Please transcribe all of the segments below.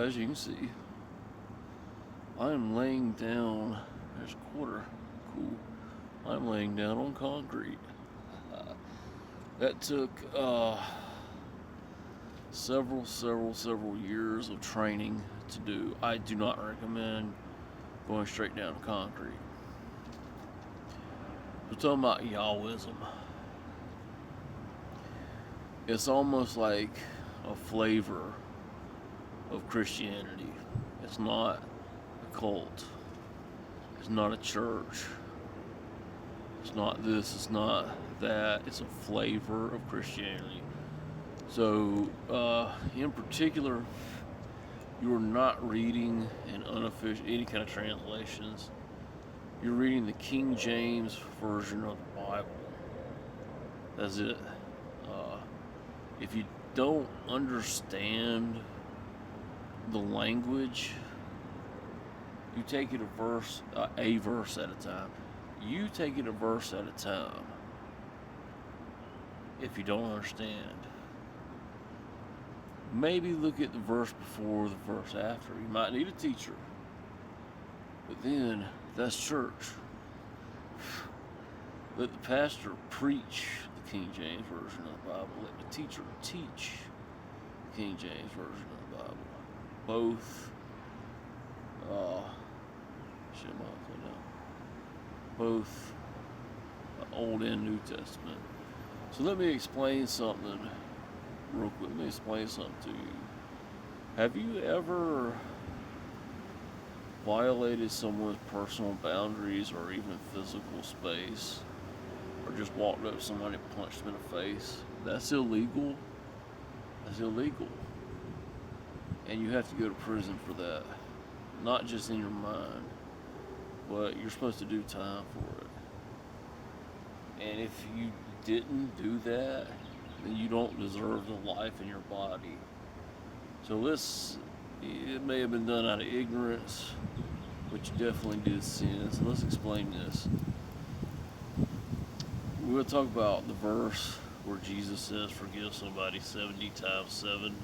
As you can see, I am laying down. There's a quarter. Cool. I'm laying down on concrete. That took several years of training to do. I do not recommend going straight down to concrete. We're talking about yhwism. It's almost like a flavor of Christianity. It's not a cult. It's not a church. It's not this, it's not that. It's a flavor of Christianity. So, in particular, you're not reading an unofficial, any kind of translations. You're reading the King James version of the Bible. That's it. If you don't understand the language, you take it a verse at a time. You take it a verse at a time. If you don't understand, maybe look at the verse before the verse after. You might need a teacher, but then that's church. Let the pastor preach the King James version of the Bible. Let the teacher teach the King James version of the Bible. Both, both Old and New Testament. So let me explain something real quick. Let me explain something to you. Have you ever violated someone's personal boundaries or even physical space, or just walked up to somebody and punched them in the face? That's illegal. That's illegal. And you have to go to prison for that. Not just in your mind, but you're supposed to do time for it. And if you didn't do that, then you don't deserve the life in your body. So it may have been done out of ignorance, but you definitely did sin. So let's explain this. We're going to talk about the verse where Jesus says, forgive somebody 70 times 7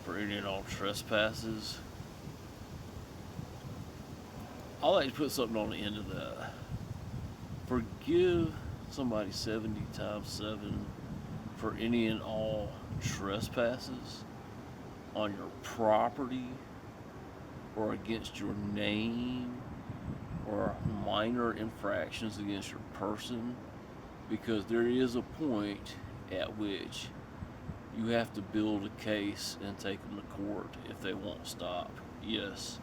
for any and all trespasses. I like to put something on the end of that. Forgive somebody 70 times 7 for any and all trespasses on your property or against your name or minor infractions against your person, because there is a point at which you have to build a case and take them to court if they won't stop. Yes,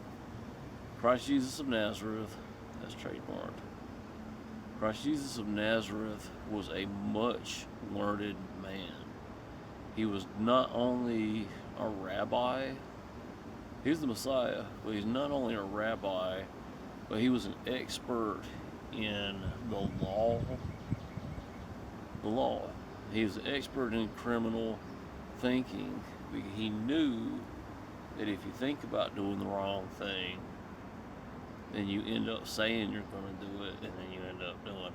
Christ Jesus of Nazareth, that's trademarked. Christ Jesus of Nazareth was a much learned man. He was not only a rabbi, he's the Messiah, but he's not only a rabbi, but he was an expert in the law. The law. He was an expert in criminal thinking. He knew that if you think about doing the wrong thing, then you end up saying you're going to do it, and then you end up doing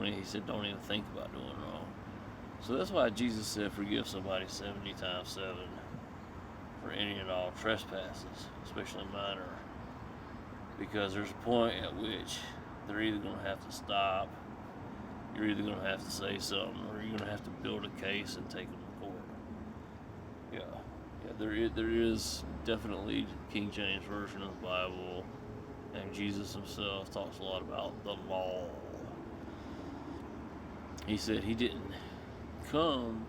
it. He said, don't even think about doing wrong. So that's why Jesus said, forgive somebody 70 times 7 for any and all trespasses, especially minor. Because there's a point at which they're either going to have to stop, you're either going to have to say something, or you're going to have to build a case and take them to court. Yeah, there is definitely King James version of the Bible, and Jesus himself talks a lot about the law. He said he didn't come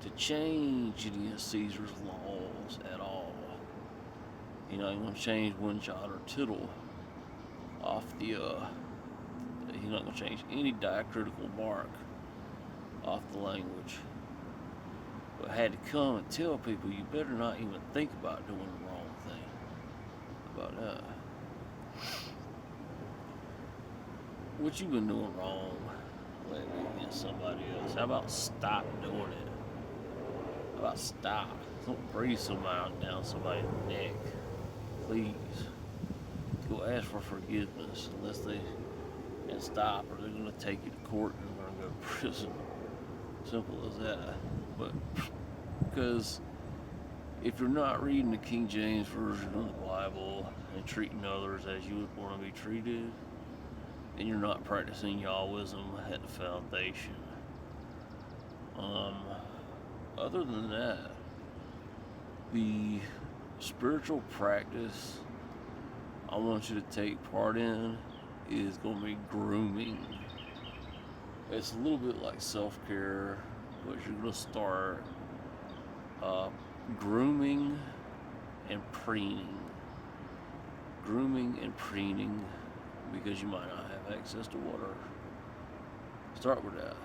to change any of Caesar's laws at all. He's not going to change one jot or tittle off he's not going to change any diacritical mark off the language. But had to come and tell people, you better not even think about doing the wrong thing. How about that? What you been doing wrong lately against somebody else? How about stop doing it? How about stop? Don't breathe somebody down somebody's neck. Please. Go ask for forgiveness and stop, or they're going to take you to court and you're going to go to prison. Simple as that. But because if you're not reading the King James Version of the Bible and treating others as you would want to be treated, then you're not practicing yhwism at the foundation. Um, Other than that, the spiritual practice I want you to take part in is going to be grooming. It's a little bit like self-care, but you're going to start grooming and preening. Grooming and preening because you might not have access to water. Start with that.